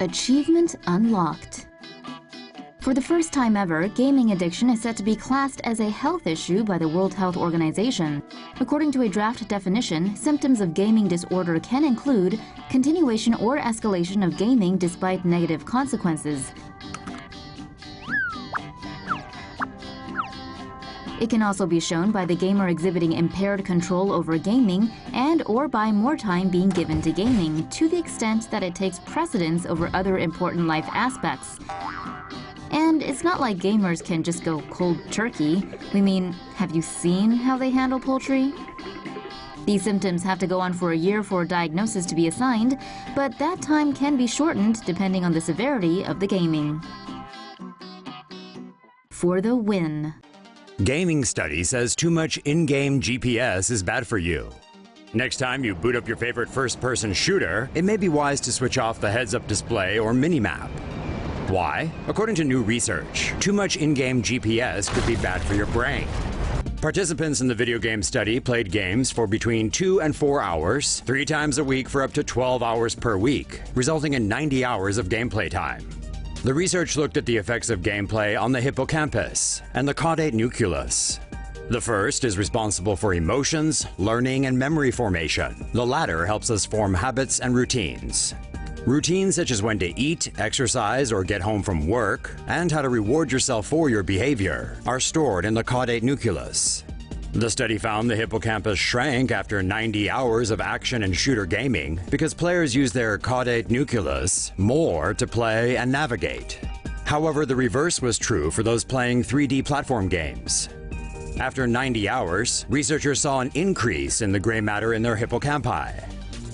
Achievement unlocked. For the first time ever, gaming addiction is set to be classed as a health issue by the World Health Organization. According to a draft definition, symptoms of gaming disorder can include continuation or escalation of gaming despite negative consequences. It can also be shown by the gamer exhibiting impaired control over gaming and/or by more time being given to gaming, to the extent that it takes precedence over other important life aspects. And it's not like gamers can just go cold turkey. We mean, have you seen how they handle poultry? These symptoms have to go on for a year for a diagnosis to be assigned, but that time can be shortened depending on the severity of the gaming. For the win. Gaming study says too much in-game GPS is bad for you. Next time you boot up your favorite first-person shooter, it may be wise to switch off the heads-up display or minimap. Why? According to new research, too much in-game GPS could be bad for your brain. Participants in the video game study played games for between 2 and 4 hours, 3 times a week for up to 12 hours per week, resulting in 90 hours of gameplay time. The research looked at the effects of gameplay on the hippocampus and the caudate nucleus. The first is responsible for emotions, learning, and memory formation. The latter helps us form habits and routines. Routines such as when to eat, exercise, or get home from work, and how to reward yourself for your behavior, are stored in the caudate nucleus. The study found the hippocampus shrank after 90 hours of action and shooter gaming because players use their caudate nucleus more to play and navigate. However, the reverse was true for those playing 3D platform games. After 90 hours, researchers saw an increase in the gray matter in their hippocampi,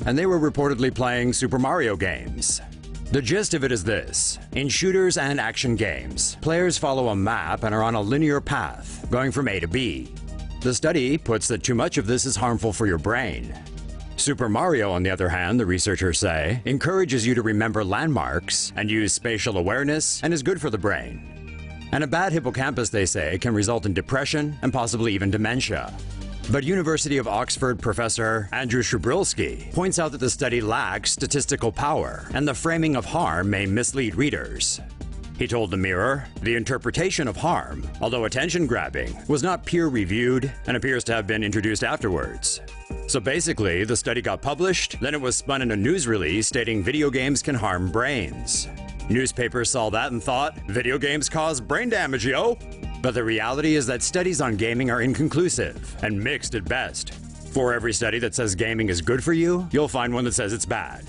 and they were reportedly playing Super Mario games. The gist of it is this: in shooters and action games, players follow a map and are on a linear path, going from A to B. The study puts that too much of this is harmful for your brain. Super Mario, on the other hand, the researchers say, encourages you to remember landmarks and use spatial awareness and is good for the brain. And a bad hippocampus, they say, can result in depression and possibly even dementia. But University of Oxford professor Andrew Szubrylski points out that the study lacks statistical power and the framing of harm may mislead readers. He told the Mirror, the interpretation of harm, although attention-grabbing, was not peer-reviewed and appears to have been introduced afterwards. So basically, the study got published, then it was spun in a news release stating video games can harm brains. Newspapers saw that and thought, video games cause brain damage, yo! But the reality is that studies on gaming are inconclusive and mixed at best. For every study that says gaming is good for you, you'll find one that says it's bad.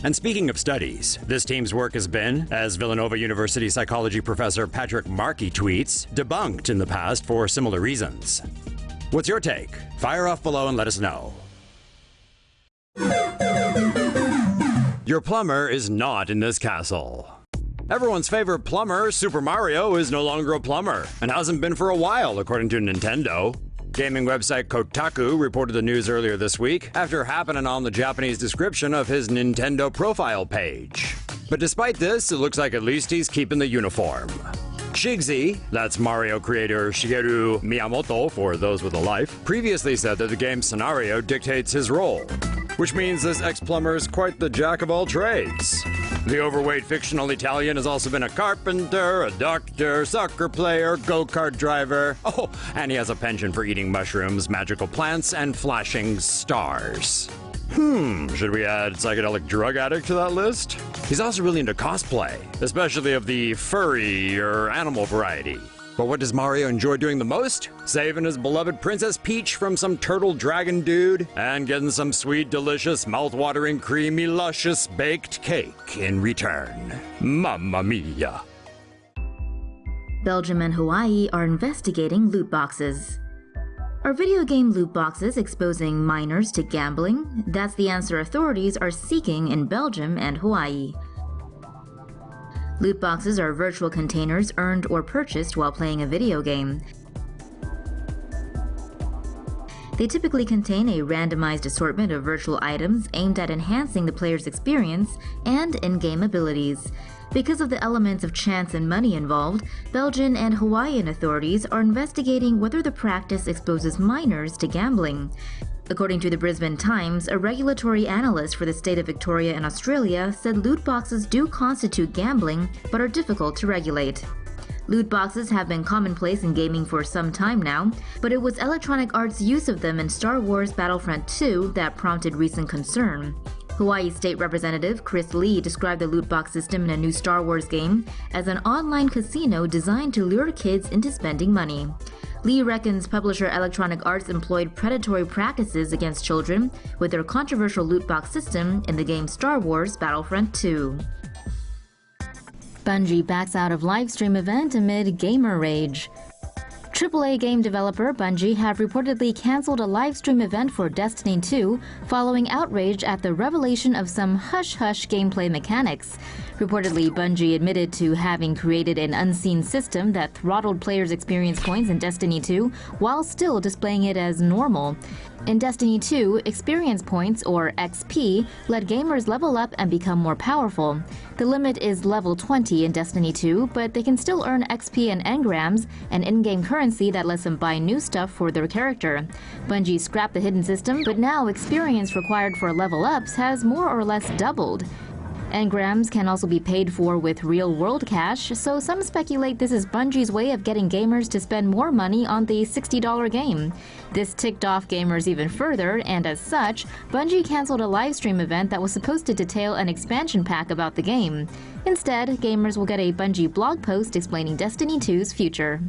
And speaking of studies, this team's work has been, as Villanova University psychology professor Patrick Markey tweets, debunked in the past for similar reasons. What's your take? Fire off below and let us know. Your plumber is not in this castle. Everyone's favorite plumber, Super Mario, is no longer a plumber, and hasn't been for a while, according to Nintendo. Gaming website Kotaku reported the news earlier this week after happening on the Japanese description of his Nintendo profile page. But despite this, it looks like at least he's keeping the uniform. Shigsy, that's Mario creator Shigeru Miyamoto for those with a life, previously said that the game's scenario dictates his role, which means this ex-plumber is quite the jack of all trades. The overweight fictional Italian has also been a carpenter, a doctor, soccer player, go-kart driver. Oh, and he has a penchant for eating mushrooms, magical plants, and flashing stars. Should we add psychedelic drug addict to that list? He's also really into cosplay, especially of the furry or animal variety. But what does Mario enjoy doing the most? Saving his beloved Princess Peach from some turtle dragon dude and getting some sweet, delicious, mouth-watering, creamy, luscious baked cake in return. Mamma mia. Belgium and Hawaii are investigating loot boxes. Are video game loot boxes exposing minors to gambling? That's the answer authorities are seeking in Belgium and Hawaii. Loot boxes are virtual containers earned or purchased while playing a video game. They typically contain a randomized assortment of virtual items aimed at enhancing the player's experience and in-game abilities. Because of the elements of chance and money involved, Belgian and Hawaiian authorities are investigating whether the practice exposes minors to gambling. According to the Brisbane Times, a regulatory analyst for the state of Victoria in Australia said loot boxes do constitute gambling, but are difficult to regulate. Loot boxes have been commonplace in gaming for some time now, but it was Electronic Arts' use of them in Star Wars Battlefront 2 that prompted recent concern. Hawaii State Representative Chris Lee described the loot box system in a new Star Wars game as an online casino designed to lure kids into spending money. Lee reckons publisher Electronic Arts employed predatory practices against children with their controversial loot box system in the game Star Wars Battlefront 2. Bungie backs out of livestream event amid gamer rage. AAA game developer Bungie have reportedly cancelled a livestream event for Destiny 2 following outrage at the revelation of some hush-hush gameplay mechanics. Reportedly, Bungie admitted to having created an unseen system that throttled players' experience points in Destiny 2 while still displaying it as normal. In Destiny 2, experience points, or XP, let gamers level up and become more powerful. The limit is level 20 in Destiny 2, but they can still earn XP and engrams, an in-game currency that lets them buy new stuff for their character. Bungie scrapped the hidden system, but now experience required for level-ups has more or less doubled. Engrams can also be paid for with real-world cash, so some speculate this is Bungie's way of getting gamers to spend more money on the $60 game. This ticked off gamers even further, and as such, Bungie cancelled a livestream event that was supposed to detail an expansion pack about the game. Instead, gamers will get a Bungie blog post explaining Destiny 2's future.